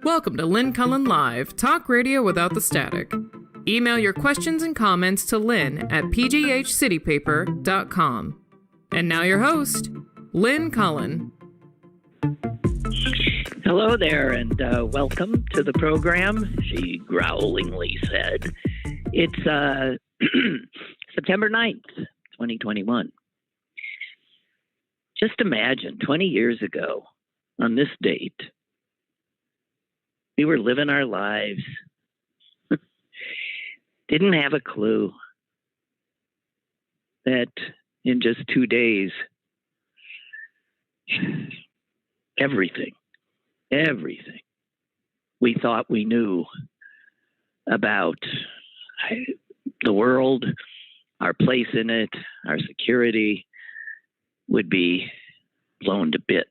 Welcome to Lynn Cullen Live, talk radio without the static. Email your questions and comments to Lynn at pghcitypaper.com. And now your host, Lynn Cullen. Hello there, and welcome to the program, she growlingly said. It's September 9th, 2021. Just imagine, 20 years ago, on this date, we were living our lives, didn't have a clue that in just 2 days, everything we thought we knew about the world, our place in it, our security, would be blown to bits.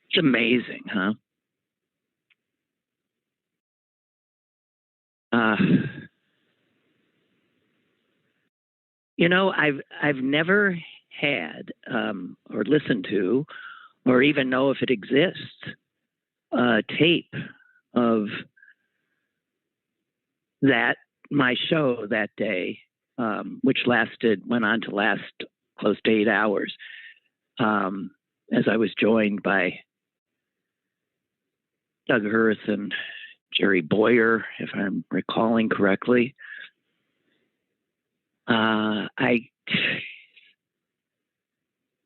It's amazing, huh? I've never had or listened to or even know if it exists a tape of my show that day, which went on to last close to 8 hours, as I was joined by Doug Hurth and Jerry Boyer, if I'm recalling correctly.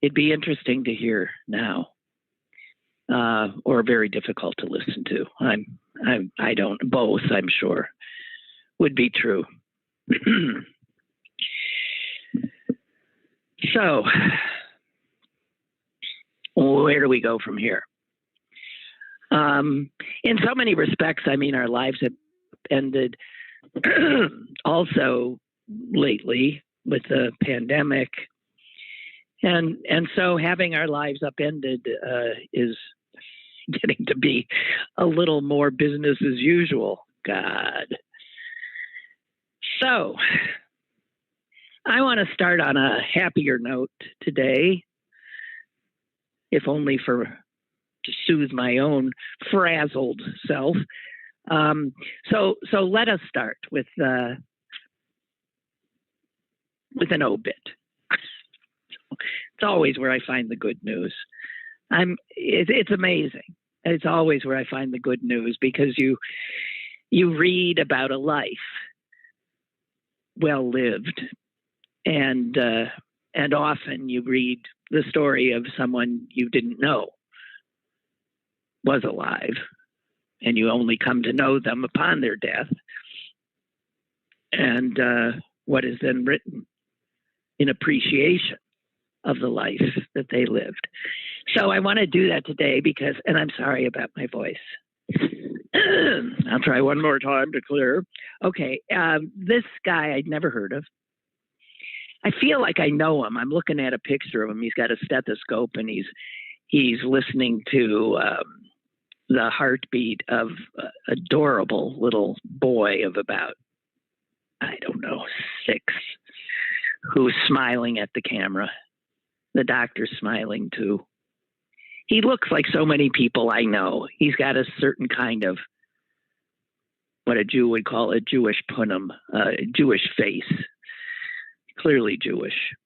It'd be interesting to hear now, or very difficult to listen to. I don't, both, I'm sure, would be true. So, where do we go from here? In so many respects, our lives have ended also lately with the pandemic. And so having our lives upended is getting to be a little more business as usual. God. So I want to start on a happier note today, if only to soothe my own frazzled self. So let us start with an obit. It's always where I find the good news. It's amazing. It's always where I find the good news, because you read about a life well lived, and often you read the story of someone you didn't know was alive, and you only come to know them upon their death, and what is then written in appreciation of the life that they lived. So I want to do that today because, and I'm sorry about my voice. I'll try one more time to clear. Okay, this guy I'd never heard of. I feel like I know him. I'm looking at a picture of him. He's got a stethoscope, and he's listening to the heartbeat of an adorable little boy of about, 6, who's smiling at the camera. The doctor's smiling too. He looks like so many people I know. He's got a certain kind of what a Jew would call a Jewish punim, a Jewish face. Clearly Jewish.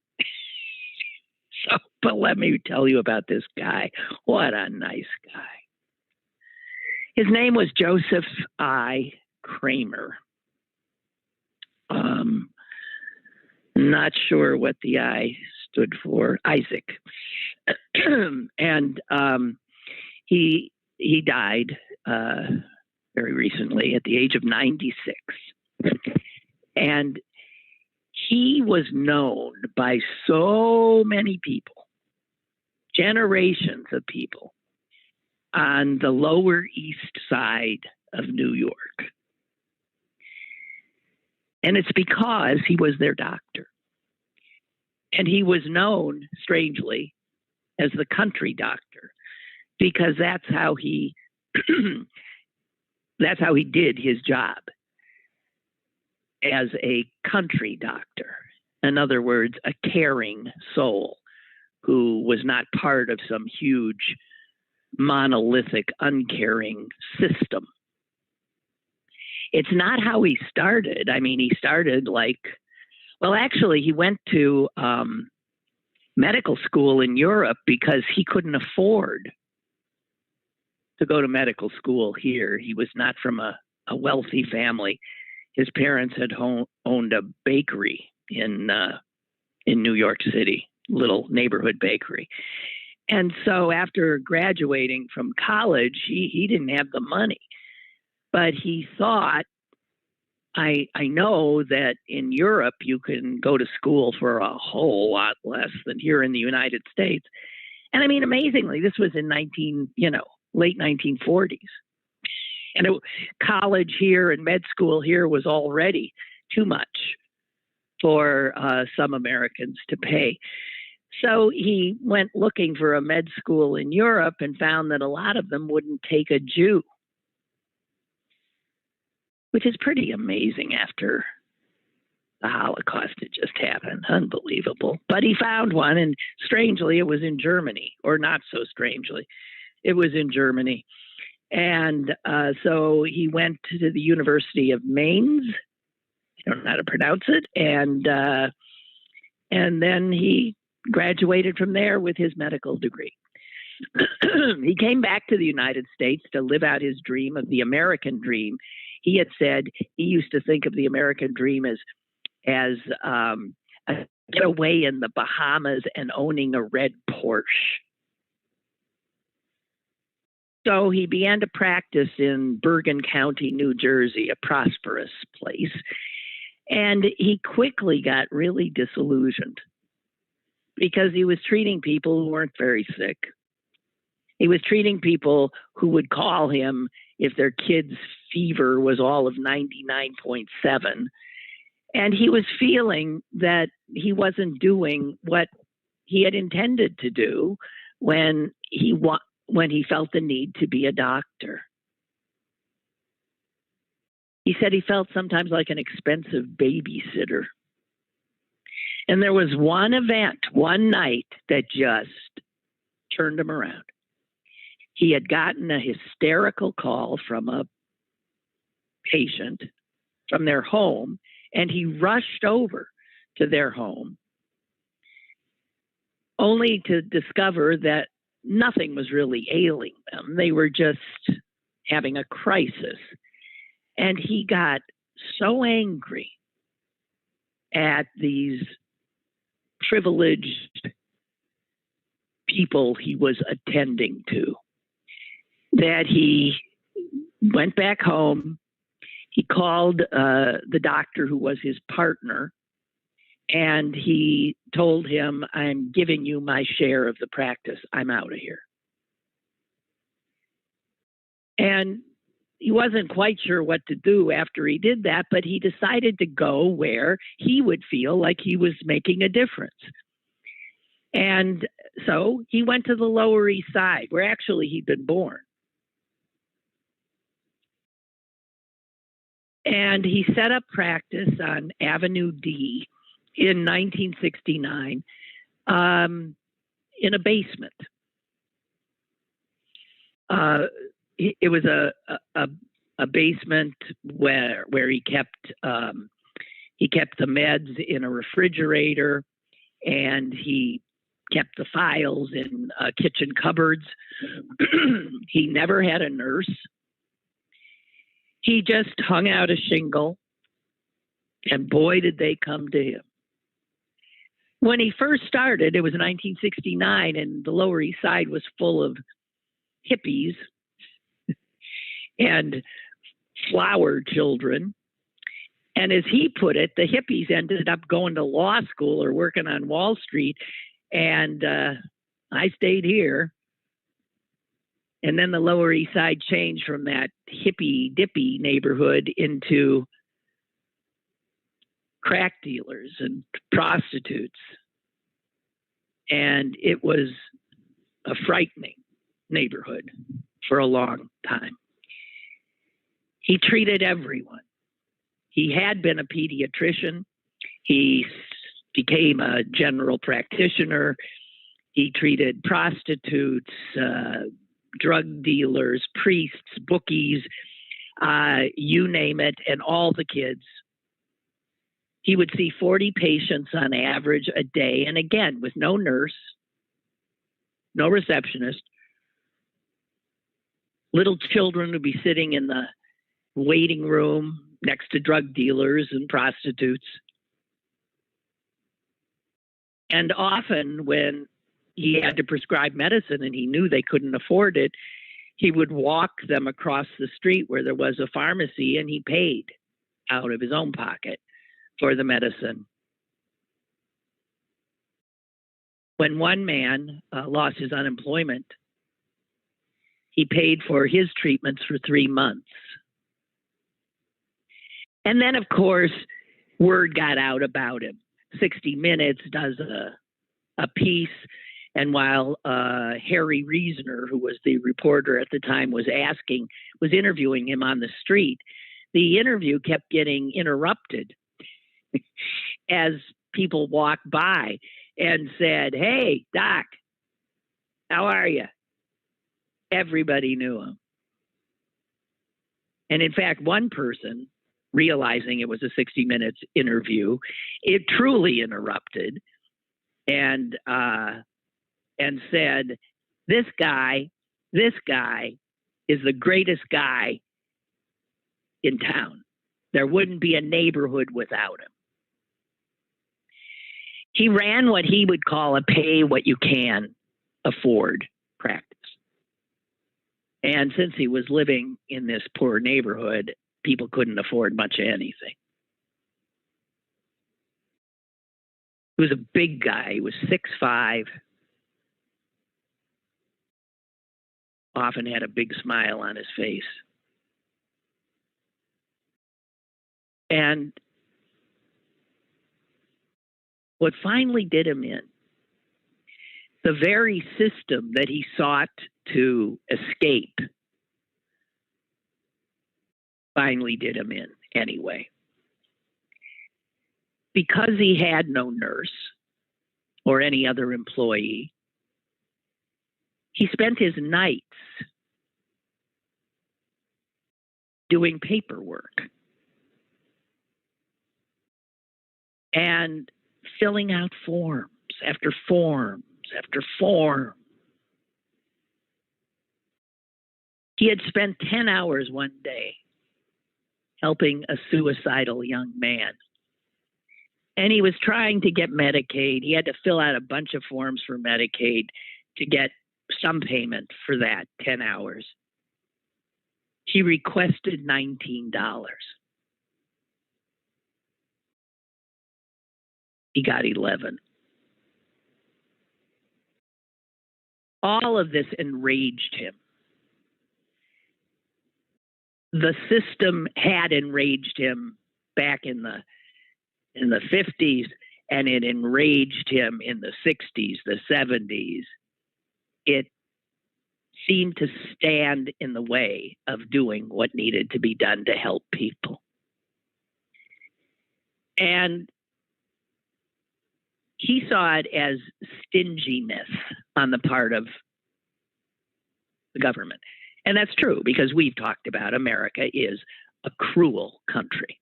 But let me tell you about this guy. What a nice guy. His name was Joseph I. Kramer. Not sure what the I stood for. Isaac. And he died very recently at the age of 96. And he was known by so many people, generations of people, on the Lower East Side of New York. And it's because he was their doctor. And he was known, strangely, as the country doctor, because that's how he did his job, as a country doctor. In other words, a caring soul who was not part of some huge monolithic, uncaring system. It's not how he started. I mean, he started actually, he went to medical school in Europe because he couldn't afford to go to medical school here. He was not from a wealthy family. His parents had owned a bakery in New York City, little neighborhood bakery. And so after graduating from college, he didn't have the money. But he thought, I know that in Europe you can go to school for a whole lot less than here in the United States. And I mean, amazingly, this was in late 1940s. And college here and med school here was already too much for some Americans to pay. So he went looking for a med school in Europe and found that a lot of them wouldn't take a Jew, which is pretty amazing after the Holocaust had just happened. Unbelievable. But he found one, and strangely, it was in Germany, or not so strangely. It was in Germany. And so he went to the University of Mainz. I don't know how to pronounce it. And then he graduated from there with his medical degree. He came back to the United States to live out his dream of the American dream. He had said he used to think of the American dream as a getaway in the Bahamas and owning a red Porsche. So he began to practice in Bergen County, New Jersey, a prosperous place. And he quickly got really disillusioned because he was treating people who weren't very sick. He was treating people who would call him if their kid's fever was all of 99.7. And he was feeling that he wasn't doing what he had intended to do when he felt the need to be a doctor. He said he felt sometimes like an expensive babysitter. And there was one event, one night, that just turned him around. He had gotten a hysterical call from a patient from their home, and he rushed over to their home, only to discover that nothing was really ailing them. They were just having a crisis. And he got so angry at these privileged people he was attending to that he went back home. He called the doctor who was his partner, and he told him, "I'm giving you my share of the practice. I'm out of here." And he wasn't quite sure what to do after he did that, but he decided to go where he would feel like he was making a difference. And so he went to the Lower East Side, where actually he'd been born. And he set up practice on Avenue D in 1969 in a basement. It was a basement where he kept the meds in a refrigerator, and he kept the files in kitchen cupboards. He never had a nurse. He just hung out a shingle, and boy, did they come to him. When he first started, it was 1969, and the Lower East Side was full of hippies and flower children. And as he put it, the hippies ended up going to law school or working on Wall Street, and I stayed here. And then the Lower East Side changed from that hippy-dippy neighborhood into crack dealers and prostitutes. And it was a frightening neighborhood for a long time. He treated everyone. He had been a pediatrician. He became a general practitioner. He treated prostitutes, drug dealers, priests, bookies, you name it, and all the kids. He would see 40 patients on average a day, and again, with no nurse, no receptionist. Little children would be sitting in the waiting room next to drug dealers and prostitutes. And often when he had to prescribe medicine and he knew they couldn't afford it, he would walk them across the street where there was a pharmacy, and he paid out of his own pocket for the medicine. When one man lost his unemployment, he paid for his treatments for 3 months. And then, of course, word got out about him. 60 Minutes does a piece, and while Harry Reasoner, who was the reporter at the time, was interviewing him on the street, the interview kept getting interrupted as people walked by and said, "Hey, Doc, how are you?" Everybody knew him. And in fact, one person, realizing it was a 60 Minutes interview, it truly interrupted and said, this guy is the greatest guy in town. There wouldn't be a neighborhood without him. He ran what he would call a pay what you can afford practice. And since he was living in this poor neighborhood, people couldn't afford much of anything. He was a big guy. He was 6'5", often had a big smile on his face. And what finally did him in, the very system that he sought to escape, finally did him in anyway. Because he had no nurse or any other employee, he spent his nights doing paperwork and filling out forms after forms after form. He had spent 10 hours one day helping a suicidal young man. And he was trying to get Medicaid. He had to fill out a bunch of forms for Medicaid to get some payment for that 10 hours. He requested $19. He got 11. All of this enraged him. The system had enraged him back in the 50s, and it enraged him in the 60s, the 70s. It seemed to stand in the way of doing what needed to be done to help people. And he saw it as stinginess on the part of the government. And that's true, because we've talked about America is a cruel country.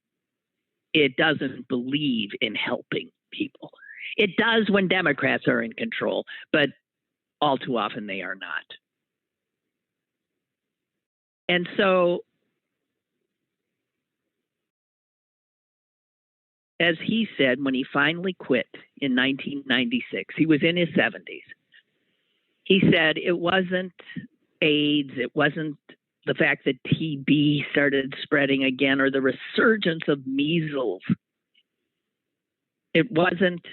It doesn't believe in helping people. It does when Democrats are in control, but all too often they are not. And so, as he said, when he finally quit in 1996, he was in his 70s. He said it wasn't AIDS, it wasn't the fact that TB started spreading again or the resurgence of measles. It wasn't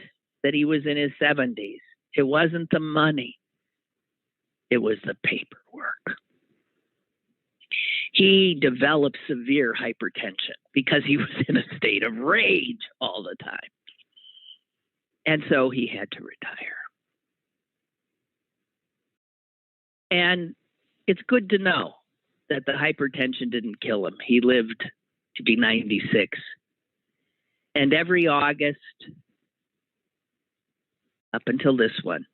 that he was in his 70s. It wasn't the money. It was the paperwork. He developed severe hypertension because he was in a state of rage all the time. And so he had to retire. And it's good to know that the hypertension didn't kill him. He lived to be 96. And every August, up until this one,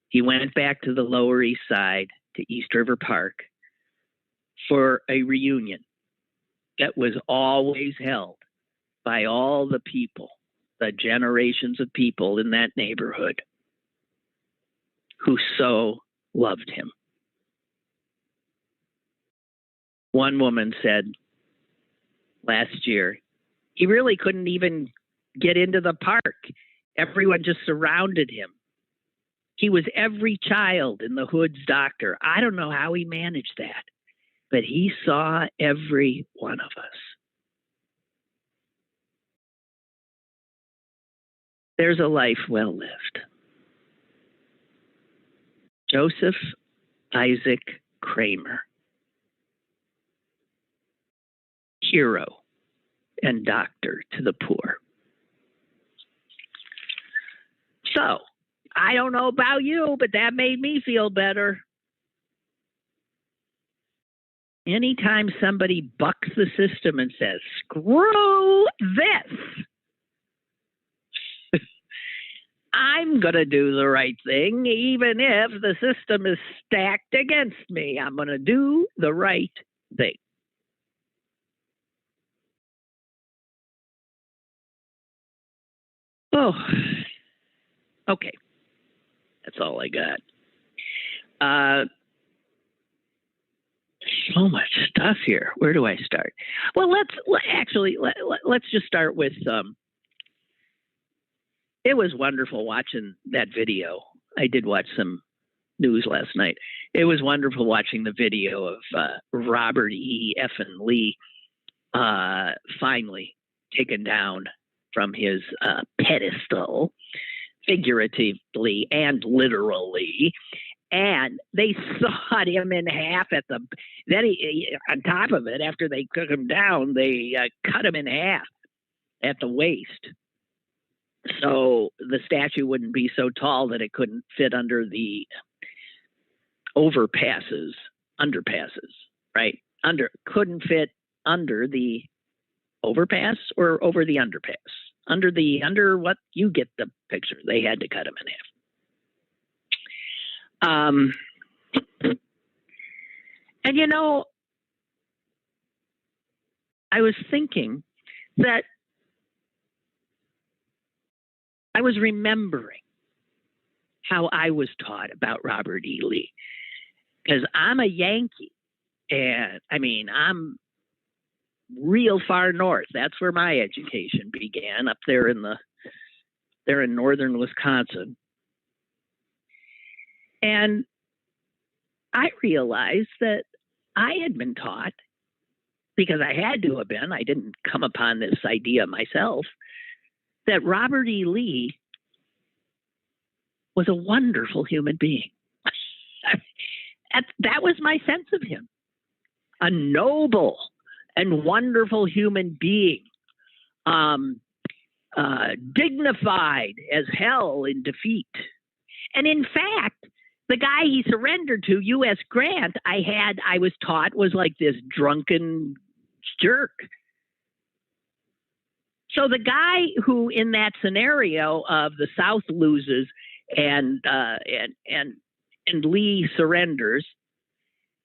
he went back to the Lower East Side to East River Park for a reunion that was always held by all the people, the generations of people in that neighborhood who so loved him. One woman said last year, he really couldn't even get into the park. Everyone just surrounded him. He was every child in the hood's doctor. I don't know how he managed that, but he saw every one of us. There's a life well lived. Joseph Isaac Kramer, hero and doctor to the poor. So, I don't know about you, but that made me feel better. Anytime somebody bucks the system and says, screw this, I'm going to do the right thing, even if the system is stacked against me. I'm going to do the right thing. Oh, okay. That's all I got. So much stuff here. Where do I start? Well, let's just start with it was wonderful watching that video. I did watch some news last night. It was wonderful watching the video of Robert E. Effin Lee finally taken down from his pedestal, figuratively and literally. And they sawed him in half then on top of it, after they took him down, they cut him in half at the waist. So the statue wouldn't be so tall that it couldn't fit under the underpasses, right? Couldn't fit under the overpass or over the underpass. Under what, you get the picture. They had to cut him in half. And I was thinking that I was remembering how I was taught about Robert E. Lee, because I'm a Yankee, and I'm real far north. That's where my education began, up there in northern Wisconsin. And I realized that I had been taught, because I had to have been, I didn't come upon this idea myself, that Robert E. Lee was a wonderful human being. That was my sense of him. A noble and wonderful human being, dignified as hell in defeat. And in fact, the guy he surrendered to, U.S. Grant, I was taught was like this drunken jerk. So the guy who, in that scenario of the South loses and Lee surrenders,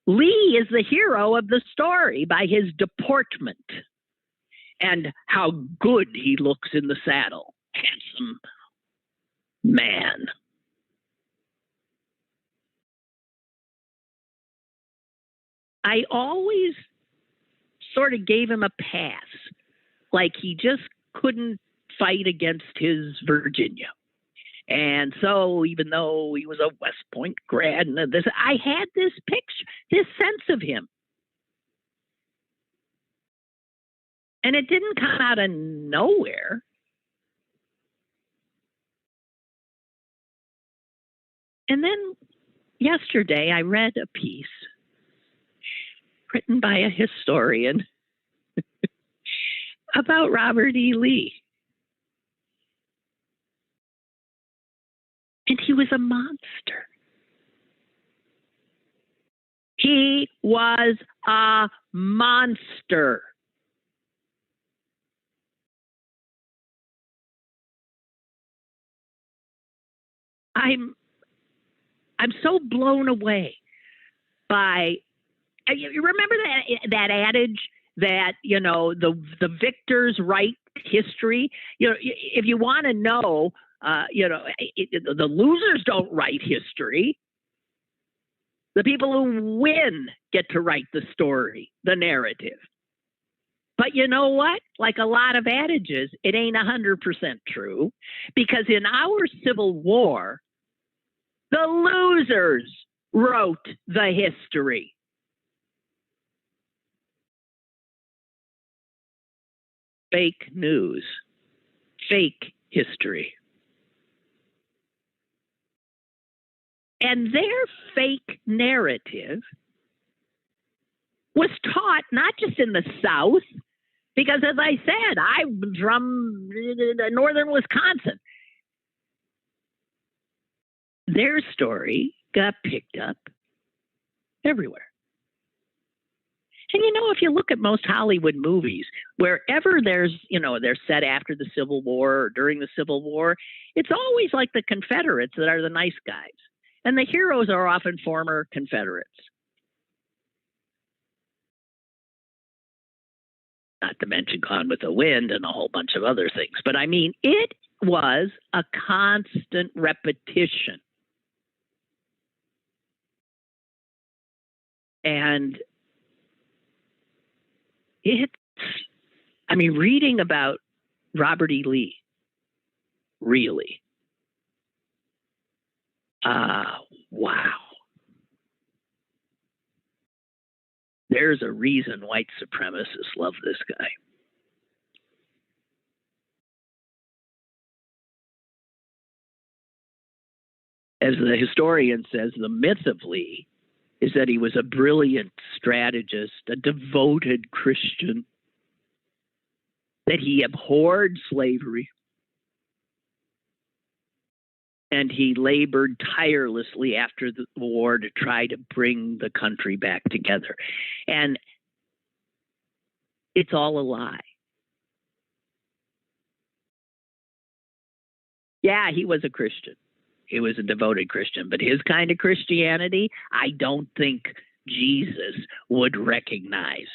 Lee is the hero of the story by his deportment and how good he looks in the saddle. Handsome man. I always sort of gave him a pass, like he just couldn't fight against his Virginia. And so even though he was a West Point grad and this, I had this picture, this sense of him. And it didn't come out of nowhere. And then yesterday I read a piece written by a historian about Robert E. Lee. And he was a monster. He was a monster. I'm so blown away by, you remember that adage that, you know, the victors write history? You know, if you want to know, you know, the losers don't write history. The people who win get to write the story, the narrative. But you know what? Like a lot of adages, it ain't 100% true, because in our Civil War, the losers wrote the history. Fake news, fake history. And their fake narrative was taught not just in the South, because as I said, I'm from northern Wisconsin. Their story got picked up everywhere. And you know, if you look at most Hollywood movies, wherever there's, you know, they're set after the Civil War or during the Civil War, it's always like the Confederates that are the nice guys. And the heroes are often former Confederates. Not to mention Gone with the Wind and a whole bunch of other things. But I mean, it was a constant repetition. And it's, I mean, reading about Robert E. Lee, really. Wow. There's a reason white supremacists love this guy. As the historian says, the myth of Lee is that he was a brilliant strategist, a devoted Christian, that he abhorred slavery, and he labored tirelessly after the war to try to bring the country back together. And it's all a lie. Yeah, he was a Christian. He was a devoted Christian, but his kind of Christianity, I don't think Jesus would recognize.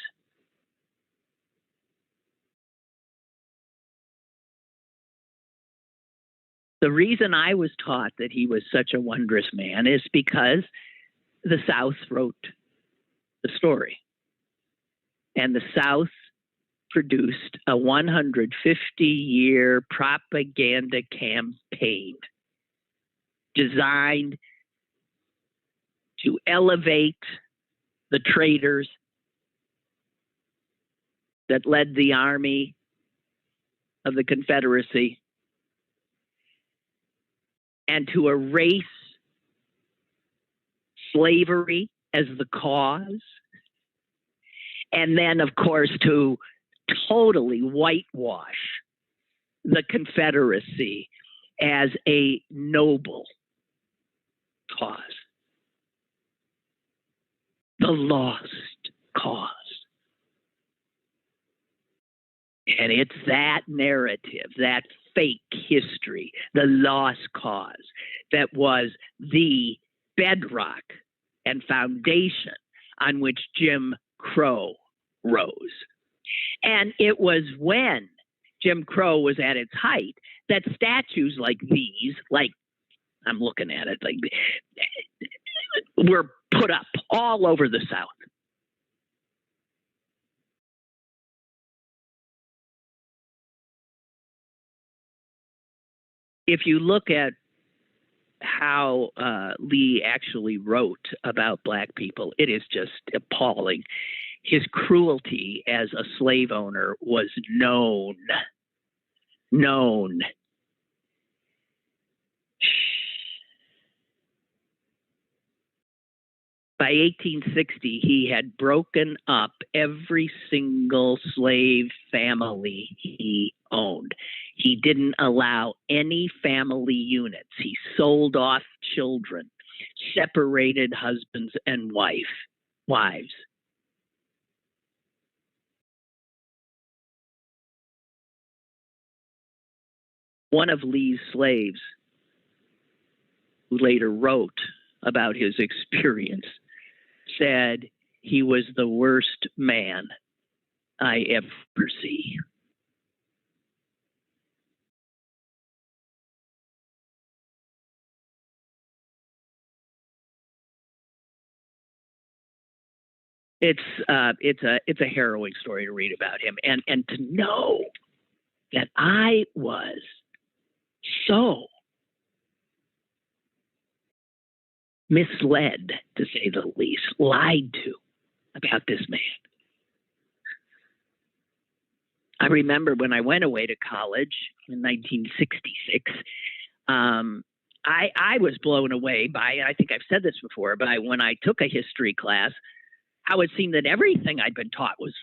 The reason I was taught that he was such a wondrous man is because the South wrote the story. And the South produced a 150-year propaganda campaign designed to elevate the traitors that led the army of the Confederacy and to erase slavery as the cause. And then, of course, to totally whitewash the Confederacy as a noble cause. The lost cause. And it's that narrative, that fake history, the lost cause, that was the bedrock and foundation on which Jim Crow rose. And it was when Jim Crow was at its height that statues like these, like I'm looking at it, like were put up all over the South. If you look at how Lee actually wrote about black people, it is just appalling. His cruelty as a slave owner was known. By 1860, he had broken up every single slave family he owned. He didn't allow any family units. He sold off children, separated husbands and wives. One of Lee's slaves, who later wrote about his experience, said he was the worst man I ever see. It's a harrowing story to read about him, and to know that I was so misled, to say the least, lied to about this man. I remember when I went away to college in 1966, I was blown away by, I think I've said this before, but when I took a history class, how it seemed that everything I'd been taught was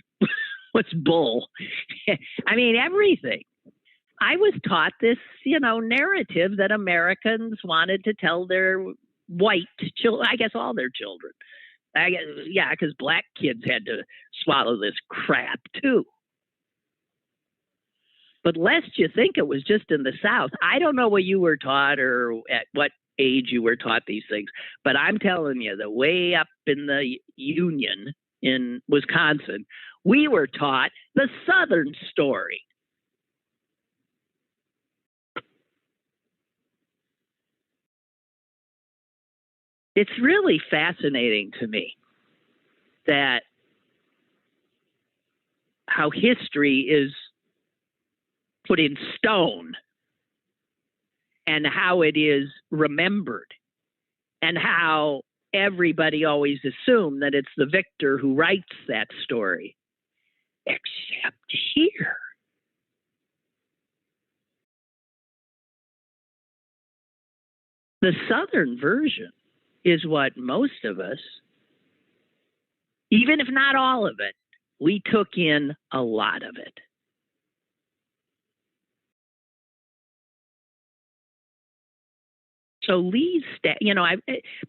was bull. I mean, everything. I was taught this, narrative that Americans wanted to tell their white children, I guess all their children. Yeah, because black kids had to swallow this crap too. But lest you think it was just in the South, I don't know what you were taught or at what age you were taught these things, but I'm telling you, the way up in the Union in Wisconsin, we were taught the Southern story. It's really fascinating to me that how history is put in stone and how it is remembered and how everybody always assumed that it's the victor who writes that story, except here. The Southern version is what most of us, even if not all of it, we took in a lot of it. So Lee's,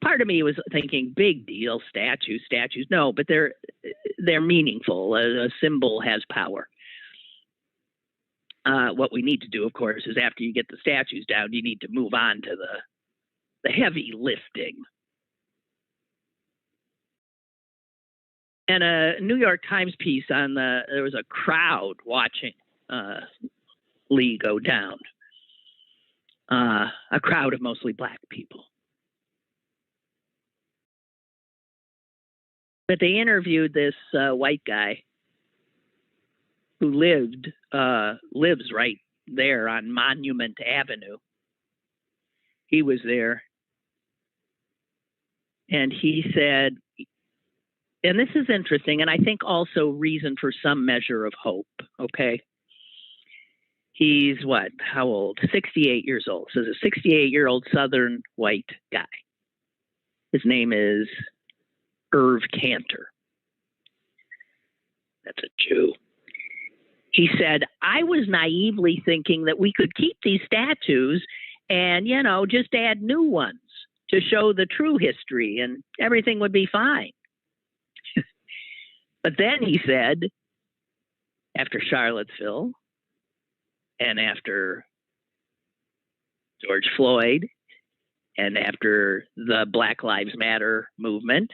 part of me was thinking, big deal, statues. No, but they're meaningful. A symbol has power. What we need to do, of course, is after you get the statues down, you need to move on to the heavy lifting. And a New York Times piece there was a crowd watching Lee go down. A crowd of mostly black people. But they interviewed this white guy who lives right there on Monument Avenue. He was there. And he said, and this is interesting, and I think also reason for some measure of hope, okay? He's how old? 68 years old. So he's a 68-year-old Southern white guy. His name is Irv Cantor. That's a Jew. He said, I was naively thinking that we could keep these statues and, just add new ones to show the true history and everything would be fine. But then he said, after Charlottesville and after George Floyd and after the Black Lives Matter movement,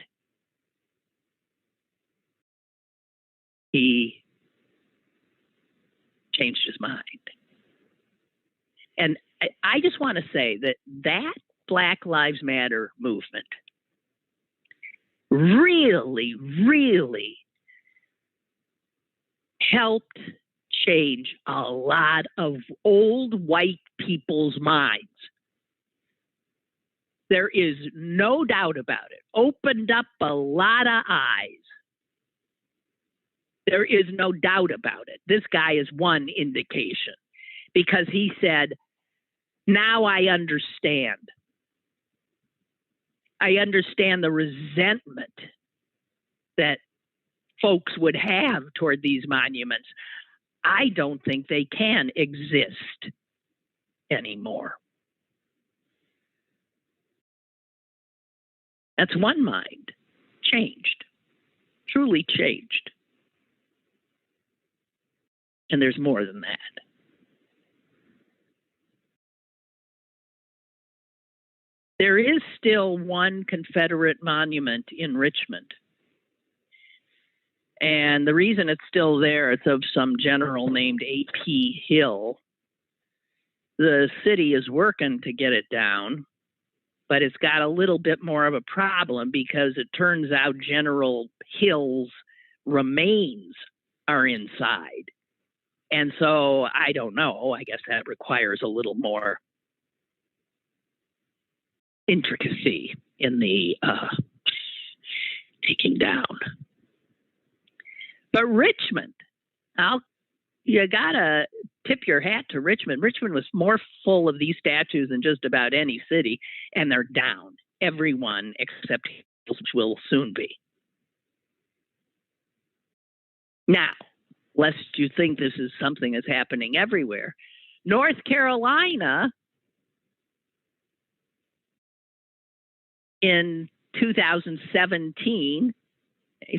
he changed his mind. And I just want to say that Black Lives Matter movement really, really helped change a lot of old white people's minds. There is no doubt about it. Opened up a lot of eyes. There is no doubt about it. This guy is one indication because he said, now I understand. I understand the resentment that folks would have toward these monuments. I don't think they can exist anymore. That's one mind. Changed. Truly changed. And there's more than that. There is still one Confederate monument in Richmond And the reason it's still there, it's of some general named A.P. Hill. The city is working to get it down, but it's got a little bit more of a problem because it turns out General Hill's remains are inside. And so I don't know. I guess that requires a little more intricacy in the taking down. But Richmond, you gotta tip your hat to Richmond. Richmond was more full of these statues than just about any city, and they're down. Everyone except Hills, which will soon be. Now, lest you think this is something that's happening everywhere, North Carolina in 2017,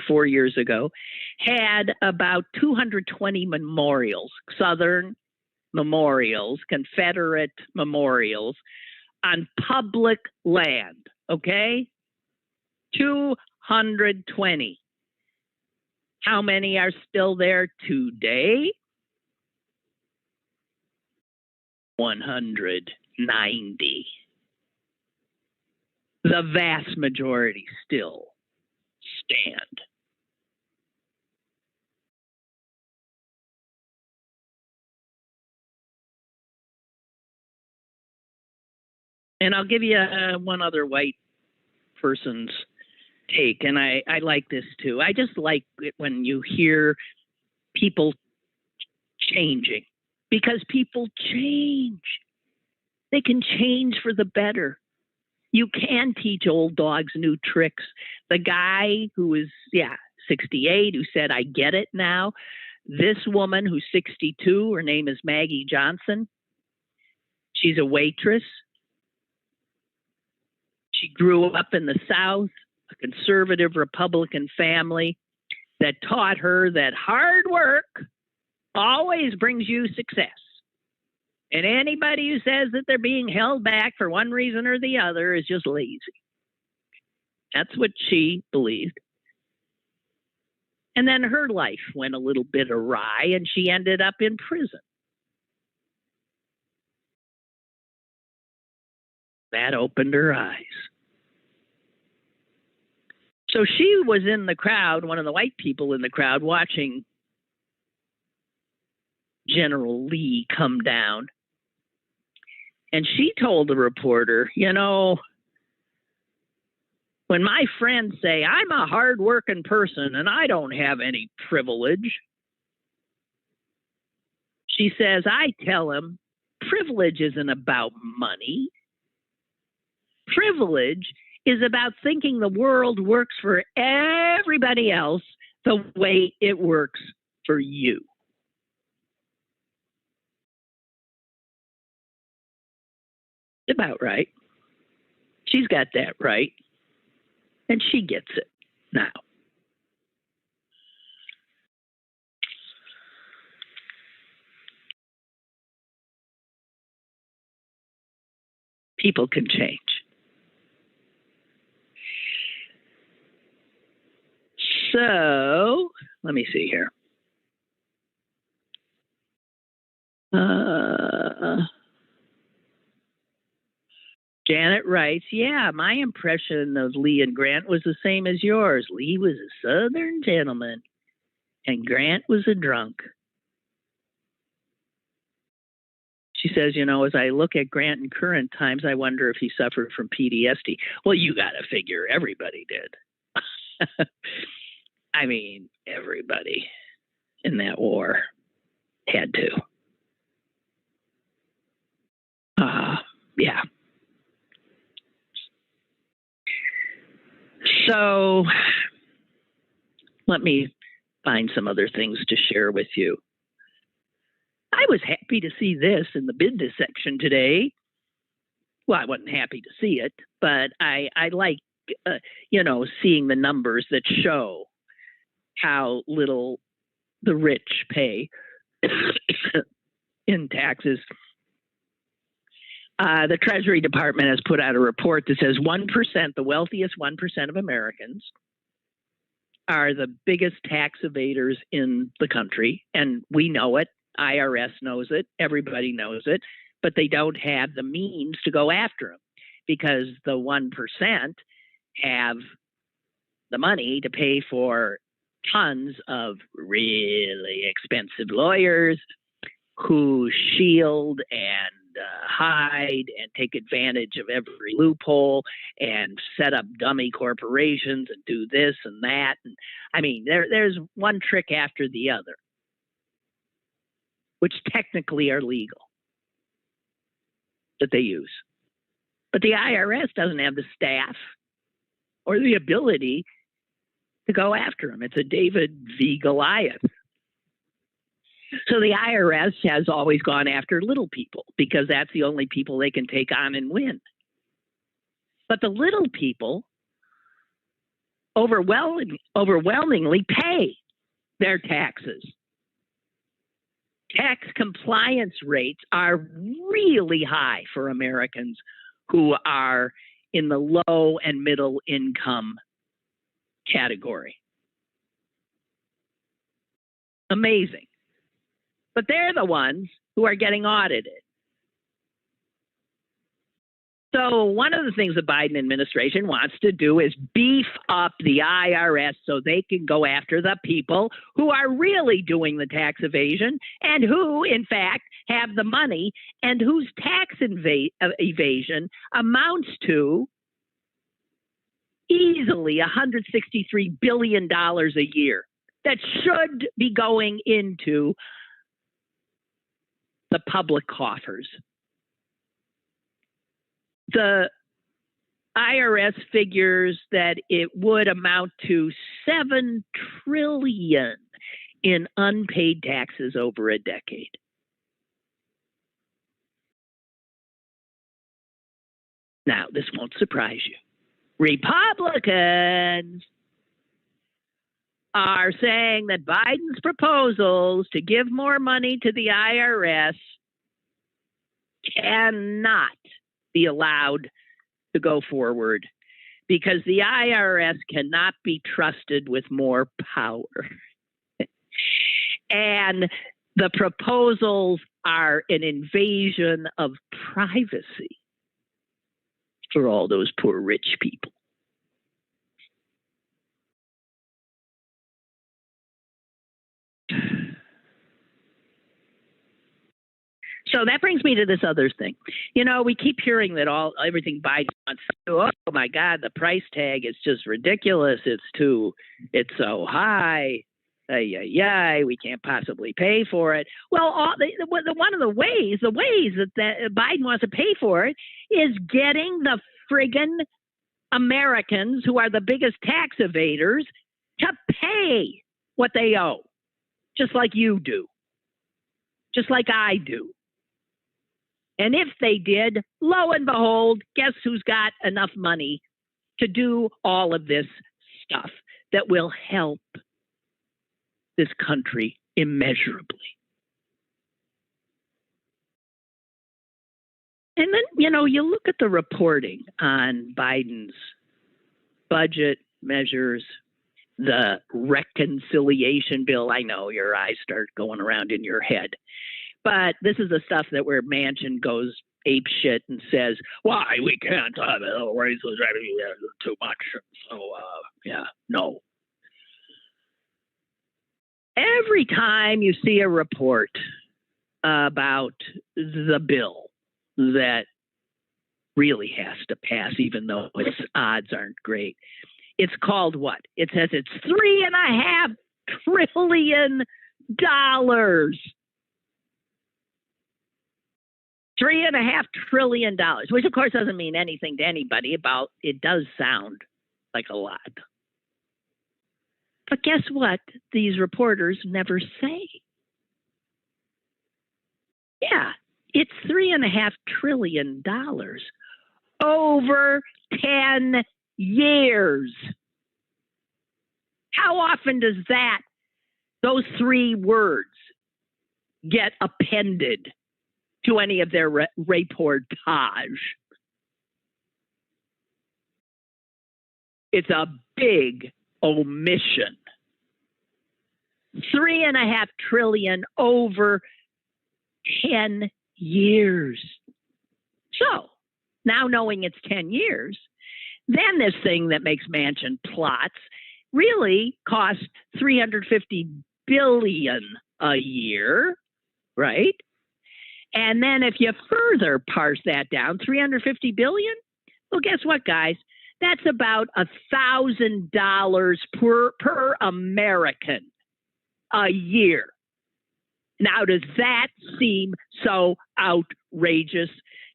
4 years ago, had about 220 memorials, Southern memorials, Confederate memorials on public land, okay? 220. How many are still there today? 190. The vast majority still stand. And I'll give you one other white person's take, and I like this too. I just like it when you hear people changing, because people change. They can change for the better. You can teach old dogs new tricks. The guy who is, 68, who said, I get it now. This woman who's 62, her name is Maggie Johnson. She's a waitress. She grew up in the South, a conservative Republican family that taught her that hard work always brings you success. And anybody who says that they're being held back for one reason or the other is just lazy. That's what she believed. And then her life went a little bit awry, and she ended up in prison. That opened her eyes. So she was in the crowd, one of the white people in the crowd, watching General Lee come down. And she told the reporter, when my friends say I'm a hardworking person and I don't have any privilege, she says, I tell them privilege isn't about money. Privilege is about thinking the world works for everybody else the way it works for you. About right. She's got that right. And she gets it now. People can change. So, let me see here. Janet writes, my impression of Lee and Grant was the same as yours. Lee was a Southern gentleman, and Grant was a drunk. She says, as I look at Grant in current times, I wonder if he suffered from PTSD. Well, you got to figure everybody did. I mean, everybody in that war had to. Yeah. So let me find some other things to share with you. I was happy to see this in the business section today. Well, I wasn't happy to see it, but I like, seeing the numbers that show how little the rich pay in taxes. The Treasury Department has put out a report that says 1%, the wealthiest 1% of Americans, are the biggest tax evaders in the country, and we know it. IRS knows it. Everybody knows it. But they don't have the means to go after them because the 1% have the money to pay for tons of really expensive lawyers who shield and hide and take advantage of every loophole and set up dummy corporations and do this and that. And I mean, there's one trick after the other, which technically are legal, that they use. But the IRS doesn't have the staff or the ability to go after them. It's a David v. Goliath. So the IRS has always gone after little people because that's the only people they can take on and win. But the little people overwhelmingly pay their taxes. Tax compliance rates are really high for Americans who are in the low and middle income category. Amazing. But they're the ones who are getting audited. So one of the things the Biden administration wants to do is beef up the IRS so they can go after the people who are really doing the tax evasion and who, in fact, have the money and whose tax evasion amounts to easily $163 billion a year that should be going into the public coffers. The IRS figures that it would amount to $7 trillion in unpaid taxes over a decade. Now, this won't surprise you. Republicans are saying that Biden's proposals to give more money to the IRS cannot be allowed to go forward because the IRS cannot be trusted with more power. And the proposals are an invasion of privacy for all those poor rich people. So that brings me to this other thing. You know, we keep hearing that everything Biden wants to do. Oh my God, the price tag is just ridiculous. It's so high. We can't possibly pay for it. Well, one of the ways that Biden wants to pay for it is getting the friggin' Americans who are the biggest tax evaders to pay what they owe, just like you do, just like I do. And if they did, lo and behold, guess who's got enough money to do all of this stuff that will help this country immeasurably. And then, you know, you look at the reporting on Biden's budget measures, the reconciliation bill. I know your eyes start going around in your head. But this is the stuff that where Manchin goes ape shit and says, why we can't raise those revenues too much. So, no. Every time you see a report about the bill that really has to pass, even though its odds aren't great, it's called what? It says it's $3.5 trillion. $3.5 trillion, which of course doesn't mean anything to anybody. It does sound like a lot. But guess what? These reporters never say. Yeah, it's $3.5 trillion over 10 years. How often does those three words get appended to any of their reportage? It's a big omission. $3.5 trillion over 10 years. So now knowing it's 10 years, then this thing that makes Manchin plots really costs $350 billion a year, right? And then if you further parse that down, $350 billion, well, guess what, guys? That's about $1,000 per American a year. Now, does that seem so outrageous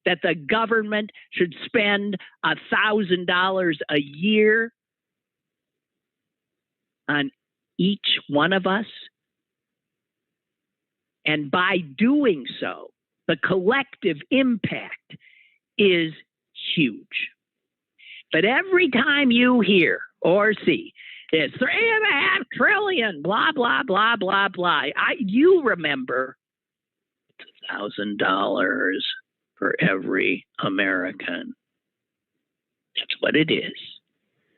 that the government should spend $1,000 a year on each one of us? And by doing so, the collective impact is huge. But every time you hear or see it's $3.5 trillion, blah, blah, blah, blah, blah, you remember it's $1,000 for every American. That's what it is.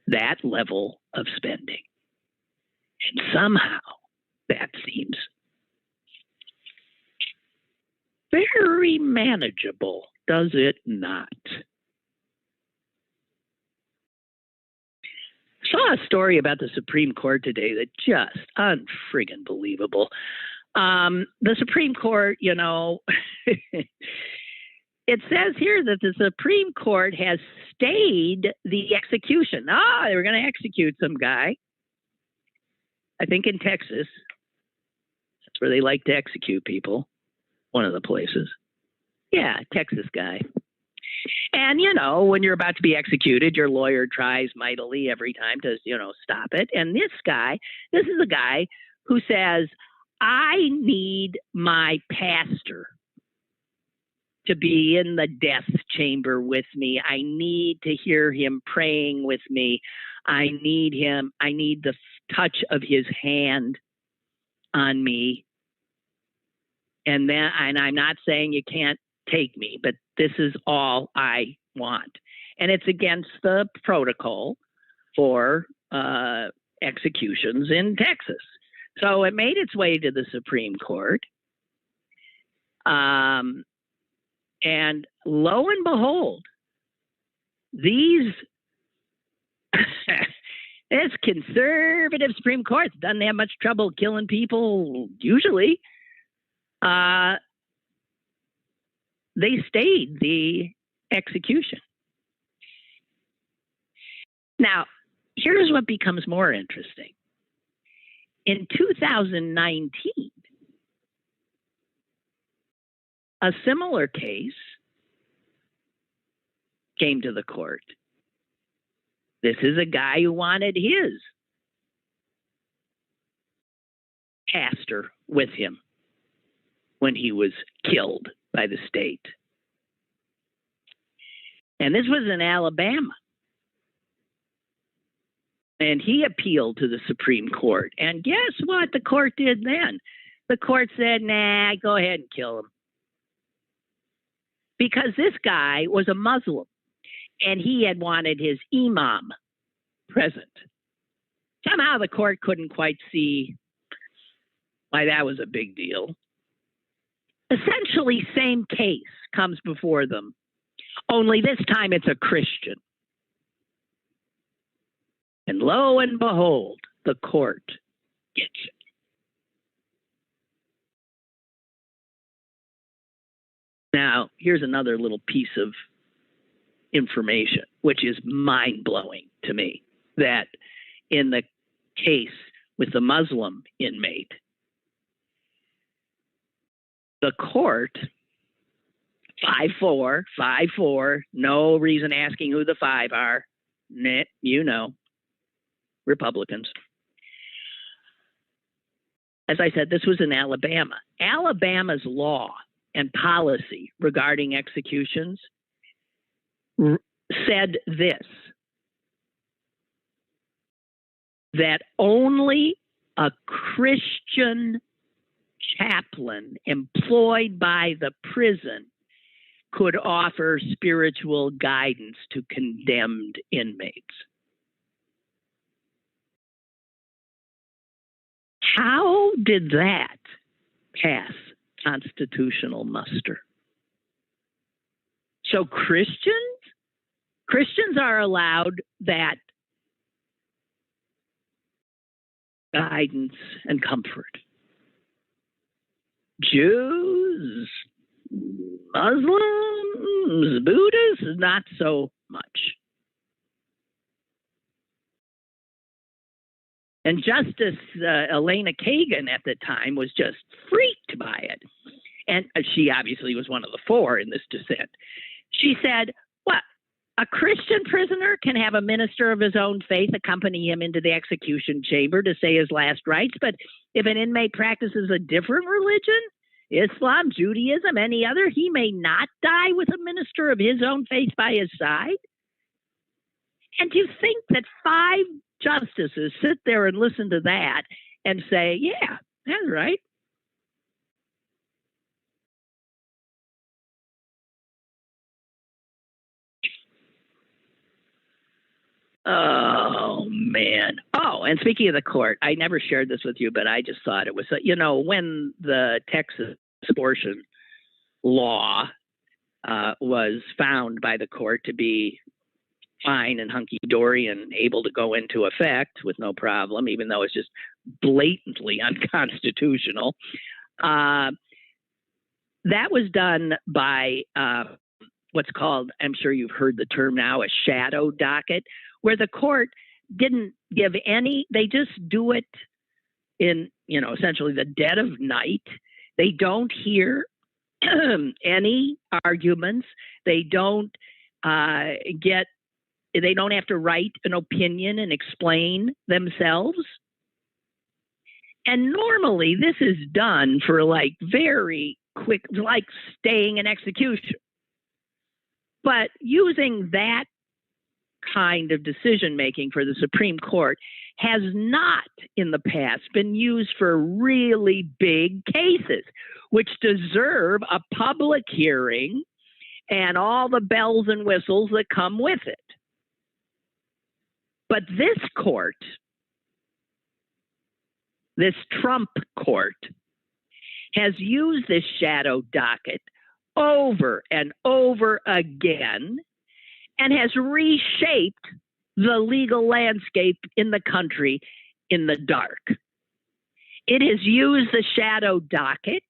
That level of spending. And somehow that seems very manageable, does it not? Saw a story about the Supreme Court today that just unfriggin' believable. The Supreme Court, you know, it says here that the Supreme Court has stayed the execution. They were going to execute some guy, I think in Texas. That's where they like to execute people. One of the places. Yeah, Texas guy. And, you know, when you're about to be executed, your lawyer tries mightily every time to, you know, stop it. And this is a guy who says, I need my pastor to be in the death chamber with me. I need to hear him praying with me. I need him. I need the touch of his hand on me. And I'm not saying you can't take me, but this is all I want. And it's against the protocol for executions in Texas. So it made its way to the Supreme Court. And lo and behold, this conservative Supreme Court doesn't have much trouble killing people usually. They stayed the execution. Now, here's what becomes more interesting. In 2019, a similar case came to the court. This is a guy who wanted his pastor with him when he was killed by the state. And this was in Alabama. And he appealed to the Supreme Court. And guess what the court did then? The court said, nah, go ahead and kill him. Because this guy was a Muslim and he had wanted his imam present. Somehow the court couldn't quite see why that was a big deal. Essentially, same case comes before them, only this time it's a Christian. And lo and behold, the court gets it. Now, here's another little piece of information, which is mind-blowing to me, that in the case with the Muslim inmate, the court, 5-4, no reason asking who the five are, you know, Republicans. As I said, this was in Alabama. Alabama's law and policy regarding executions said this, that only a Christian chaplain employed by the prison could offer spiritual guidance to condemned inmates. How did that pass constitutional muster? So Christians are allowed that guidance and comfort. Jews, Muslims, Buddhists, not so much. And Justice Elena Kagan at the time was just freaked by it. And she obviously was one of the four in this dissent. She said, what? A Christian prisoner can have a minister of his own faith accompany him into the execution chamber to say his last rites, but if an inmate practices a different religion, Islam, Judaism, any other, he may not die with a minister of his own faith by his side? And you think that 5 justices sit there and listen to that and say, yeah, that's right. Oh, man. Oh, and speaking of the court, I never shared this with you, but I just thought it was, when the Texas abortion law was found by the court to be fine and hunky-dory and able to go into effect with no problem, even though it's just blatantly unconstitutional, that was done by what's called, I'm sure you've heard the term now, a shadow docket, where the court didn't give any, they just do it in, essentially the dead of night. They don't hear any arguments. They don't they don't have to write an opinion and explain themselves. And normally this is done for like very quick, like staying in execution. But using that kind of decision making for the Supreme Court has not in the past been used for really big cases, which deserve a public hearing and all the bells and whistles that come with it. But this court, this Trump court, has used this shadow docket over and over again and has reshaped the legal landscape in the country in the dark. It has used the shadow docket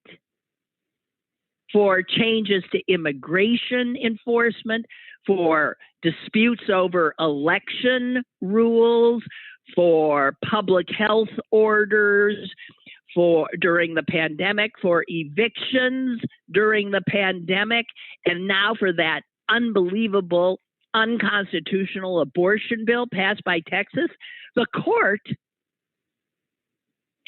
for changes to immigration enforcement, for disputes over election rules, for public health orders, for during the pandemic, for evictions during the pandemic, and now for that unbelievable, unconstitutional abortion bill passed by Texas. The court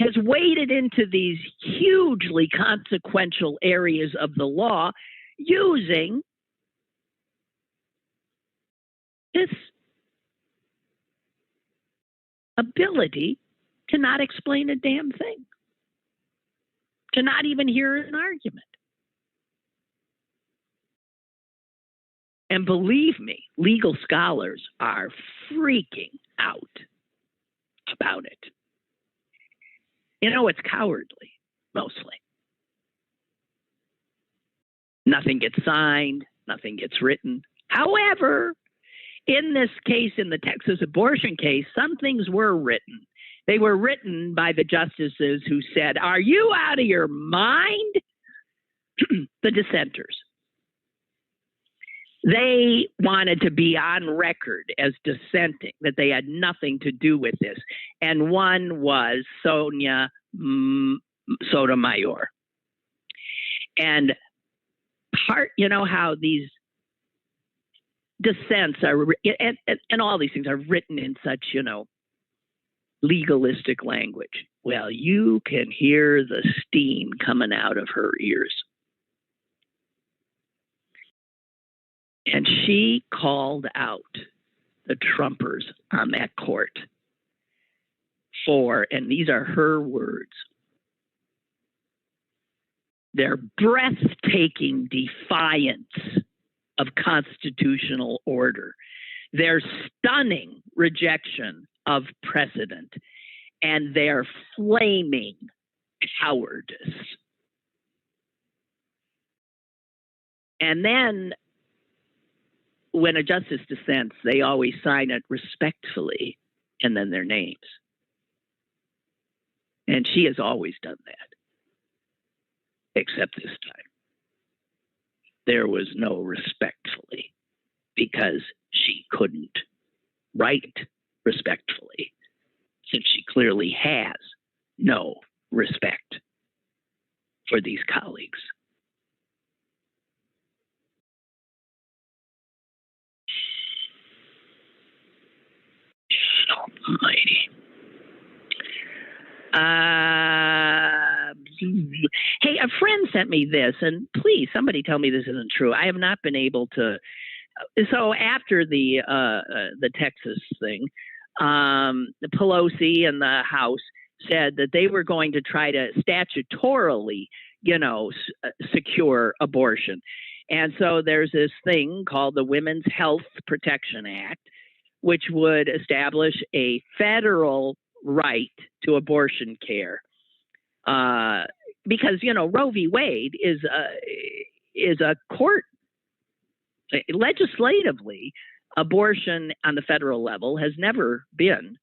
has waded into these hugely consequential areas of the law using this ability to not explain a damn thing, to not even hear an argument. And believe me, legal scholars are freaking out about it. It's cowardly, mostly. Nothing gets signed, nothing gets written. However, in this case, in the Texas abortion case, some things were written. They were written by the justices who said, "Are you out of your mind?" The dissenters. They wanted to be on record as dissenting, that they had nothing to do with this. And one was Sonia Sotomayor. And how these dissents are, and all these things are written in such, legalistic language. Well, you can hear the steam coming out of her ears. And she called out the Trumpers on that court for, and these are her words, their breathtaking defiance of constitutional order, their stunning rejection of precedent, and their flaming cowardice. And then when a justice dissents, they always sign it respectfully and then their names. And she has always done that, except this time. There was no respectfully because she couldn't write respectfully, since she clearly has no respect for these colleagues. Almighty. Hey, a friend sent me this, and please, somebody tell me this isn't true. I have not been able to. So after the Texas thing, the Pelosi and the House said that they were going to try to statutorily, secure abortion. And so there's this thing called the Women's Health Protection Act, which would establish a federal right to abortion care. Because, Roe v. Wade is a court. Legislatively, abortion on the federal level has never been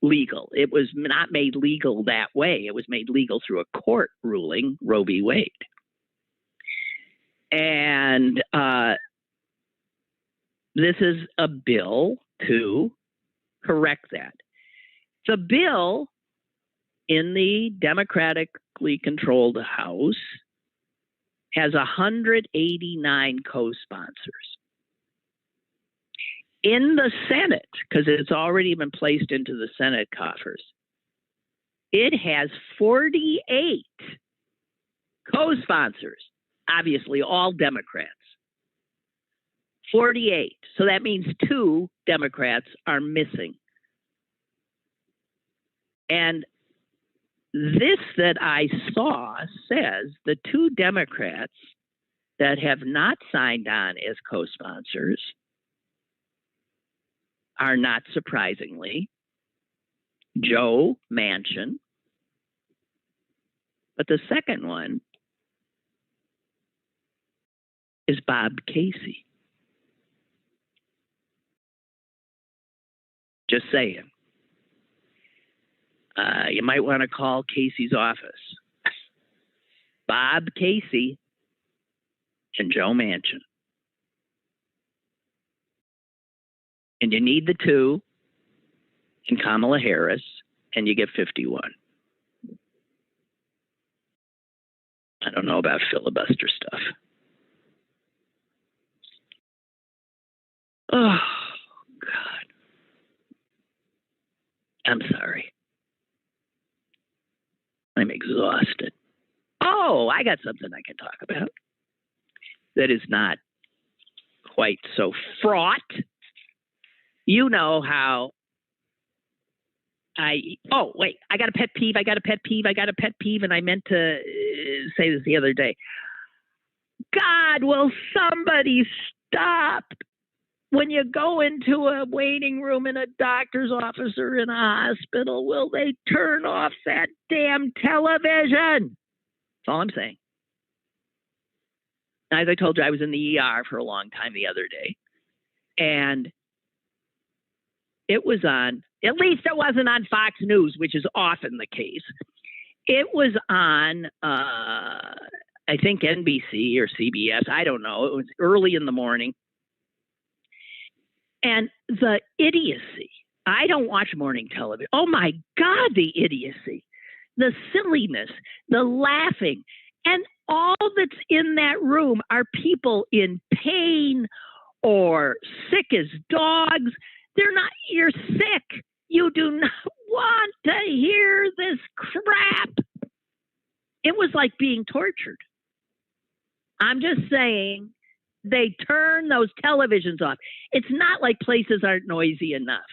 legal. It was not made legal that way. It was made legal through a court ruling, Roe v. Wade. And this is a bill to correct that. The bill in the democratically controlled House has 189 co-sponsors. In the Senate, because it's already been placed into the Senate coffers, it has 48 co-sponsors, obviously all Democrats. 48. So that means 2 Democrats are missing. And this that I saw says the 2 Democrats that have not signed on as co-sponsors are, not surprisingly, Joe Manchin, but the second one is Bob Casey. Just saying. You might want to call Casey's office. Bob Casey and Joe Manchin. And you need the 2 and Kamala Harris, and you get 51. I don't know about filibuster stuff. Oh, God. I'm sorry. I'm exhausted. Oh, I got something I can talk about that is not quite so fraught. You know how I got a pet peeve, and I meant to say this the other day. God, will somebody stop? When you go into a waiting room in a doctor's office or in a hospital, will they turn off that damn television? That's all I'm saying. As I told you, I was in the ER for a long time the other day. And it was on, at least it wasn't on Fox News, which is often the case. It was on, I think, NBC or CBS. I don't know. It was early in the morning. And the idiocy. I don't watch morning television. Oh, my God, the idiocy. The silliness, the laughing. And all that's in that room are people in pain or sick as dogs. They're not, you're sick. You do not want to hear this crap. It was like being tortured. I'm just saying, they turn those televisions off. It's not like places aren't noisy enough.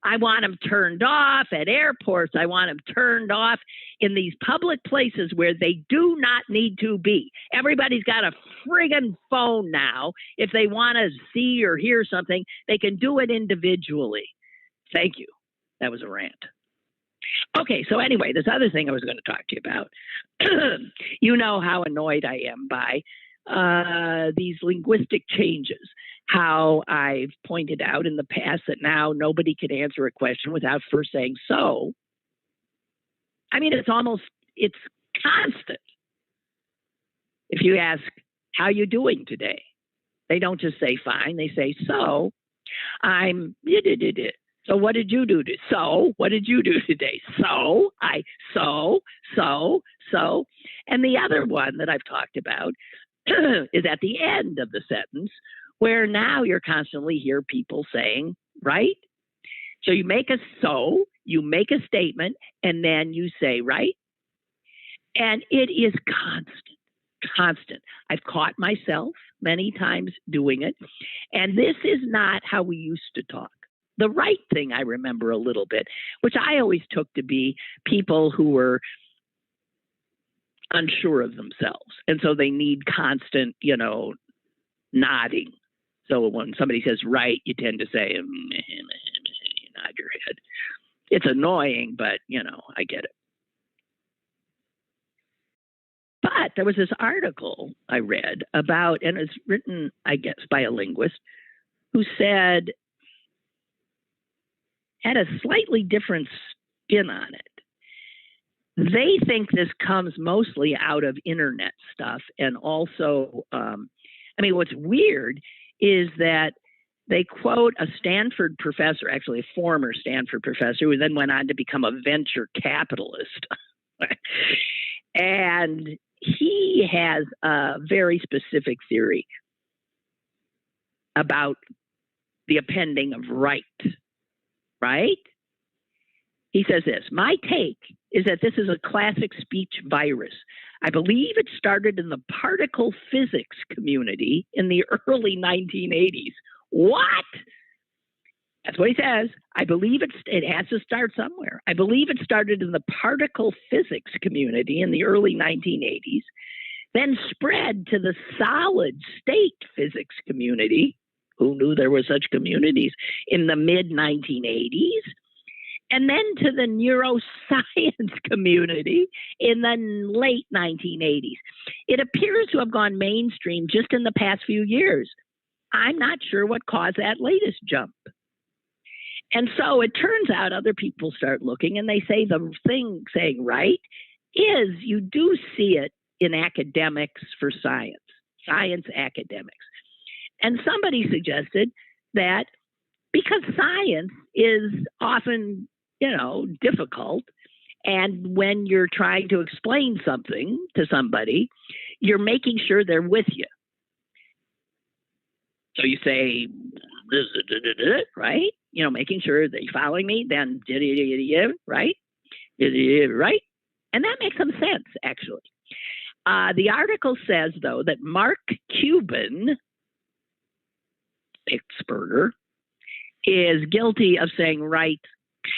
I want them turned off at airports. I want them turned off in these public places where they do not need to be. Everybody's got a friggin' phone now. If they want to see or hear something, they can do it individually. Thank you. That was a rant. Okay, so anyway, this other thing I was going to talk to you about. You know how annoyed I am by these linguistic changes. How I've pointed out in the past that now nobody can answer a question without first saying so. I mean, it's constant. If you ask, how you doing today? They don't just say fine. They say, so I'm, so what did you do? So what did you do today? So. And the other one that I've talked about is at the end of the sentence, where now you're constantly hear people saying, right? So you make a statement, and then you say, right? And it is constant. I've caught myself many times doing it. And this is not how we used to talk. The right thing I remember a little bit, which I always took to be people who were unsure of themselves. And so they need constant, nodding. So when somebody says right, you tend to say, you nod your head. It's annoying, but, I get it. But there was this article I read about, and it's written, I guess, by a linguist, who had a slightly different spin on it. They think this comes mostly out of internet stuff. And also, what's weird is that they quote a Stanford professor, actually a former Stanford professor, who then went on to become a venture capitalist. And he has a very specific theory about the appending of right? He says this, my take is that this is a classic speech virus. I believe it started in the particle physics community in the early 1980s. What? That's what he says. I believe it has to start somewhere. I believe it started in the particle physics community in the early 1980s, then spread to the solid state physics community. Who knew there were such communities? In the mid 1980s. And then to the neuroscience community in the late 1980s. It appears to have gone mainstream just in the past few years. I'm not sure what caused that latest jump. And so it turns out other people start looking, and they say the thing saying right is you do see it in academics for science academics. And somebody suggested that because science is often, difficult, and when you're trying to explain something to somebody, you're making sure they're with you. So you say, right? Making sure they're following me, then right? Right? And that makes some sense, actually. The article says, though, that Mark Cuban, Pittsburgher, is guilty of saying right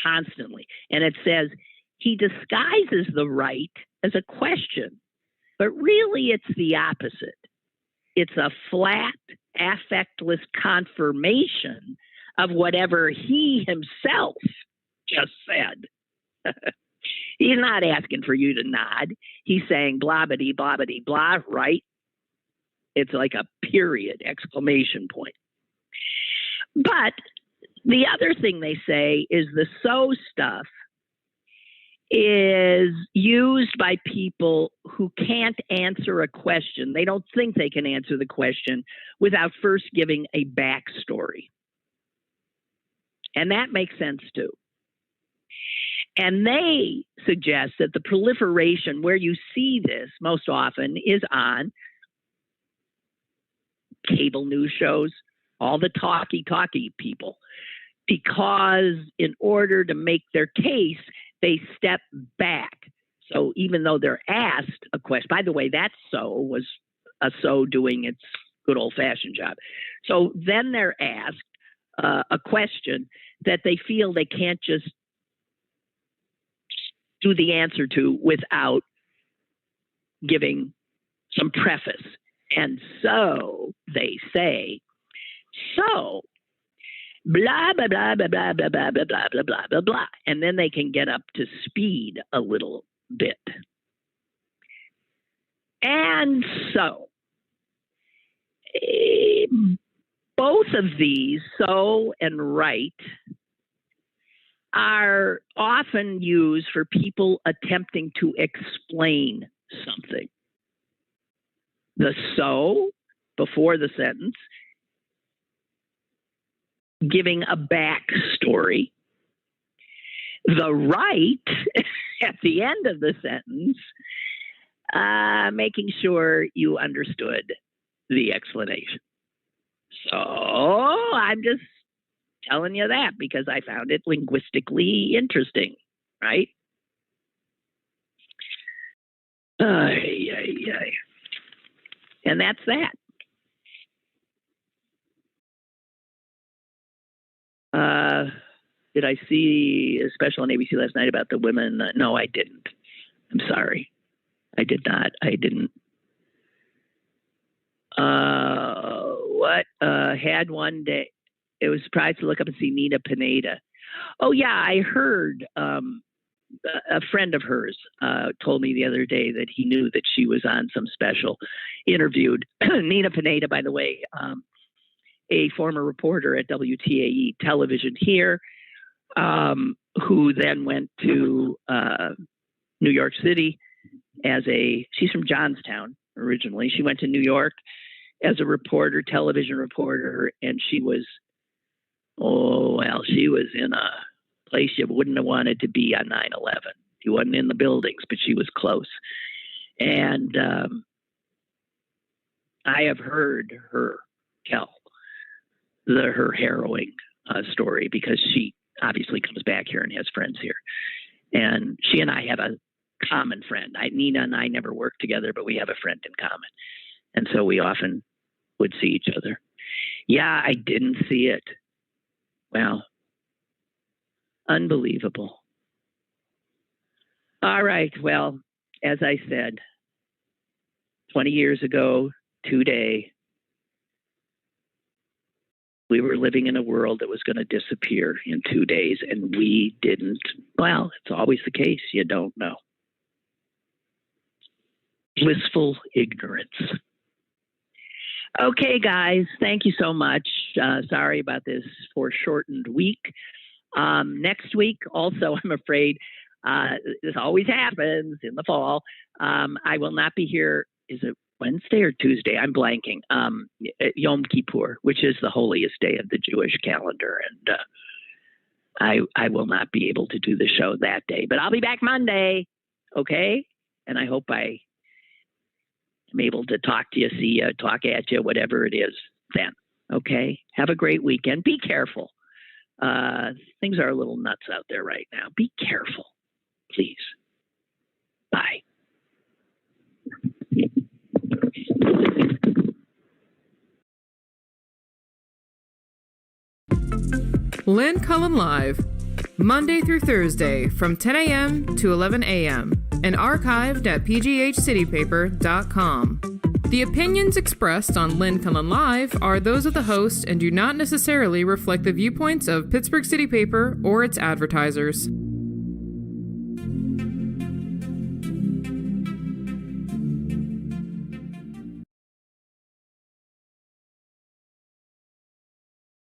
constantly. And it says he disguises the right as a question, but really it's the opposite. It's a flat, affectless confirmation of whatever he himself just said. He's not asking for you to nod. He's saying blah, bitty, blah, bitty, blah, right? It's like a period, exclamation point. But the other thing they say is the so stuff is used by people who can't answer a question. They don't think they can answer the question without first giving a backstory. And that makes sense too. And they suggest that the proliferation where you see this most often is on cable news shows, all the talky people, because in order to make their case, they step back. So even though they're asked a question, by the way, that so was a so doing its good old-fashioned job. So then they're asked a question that they feel they can't just do the answer to without giving some preface. And so they say, so blah, blah, blah, blah, blah, blah, blah, blah, blah, blah, blah, blah, blah. And then they can get up to speed a little bit. And so, both of these, so and right, are often used for people attempting to explain something. The so, before the sentence, giving a backstory. The right, at the end of the sentence, making sure you understood the explanation. So I'm just telling you that because I found it linguistically interesting, right? And that's that. Did I see a special on ABC last night about the women? No, I didn't. I'm sorry. I did not. I didn't. Had one day. It was surprised to look up and see Nina Pineda. Oh, yeah, I heard a friend of hers told me the other day that he knew that she was on some special, interviewed. Nina Pineda, by the way, a former reporter at WTAE television here, who then went to New York City she's from Johnstown originally. She went to New York as a reporter, television reporter, and she was in a place you wouldn't have wanted to be on 9/11. She wasn't in the buildings, but she was close. And I have heard her tell her harrowing story because she obviously comes back here and has friends here. And she and I have a common friend. Nina and I never worked together, but we have a friend in common. And so we often would see each other. Yeah, I didn't see it. Well, unbelievable. All right. Well, as I said, 20 years ago today, we were living in a world that was going to disappear in 2 days, and we didn't. Well, it's always the case. You don't know. Blissful ignorance. Okay, guys, thank you so much. Sorry about this foreshortened week. Next week, also, I'm afraid, this always happens in the fall. I will not be here. Is it Wednesday or Tuesday? I'm blanking. Yom Kippur, which is the holiest day of the Jewish calendar. And I will not be able to do the show that day, but I'll be back Monday. Okay. And I hope I am able to talk to you, see you, talk at you, whatever it is then. Okay. Have a great weekend. Be careful. Things are a little nuts out there right now. Be careful, please. Bye. Lynn Cullen Live, Monday through Thursday from 10 a.m. to 11 a.m. and archived at pghcitypaper.com. The opinions expressed on Lynn Cullen Live are those of the host and do not necessarily reflect the viewpoints of Pittsburgh City Paper or its advertisers.